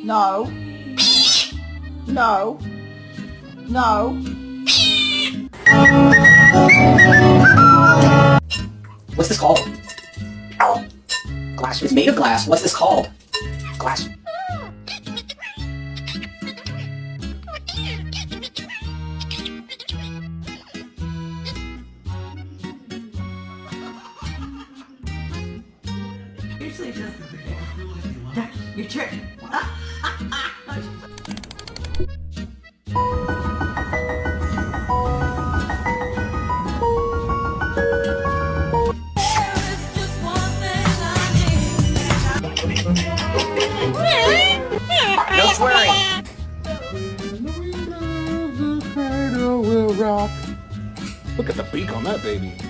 No. No. No. What's this called? Glass. It's made of glass. What's this called? Glass. Usually just your trick. No swearing. Will rock. Look at the beak on that baby.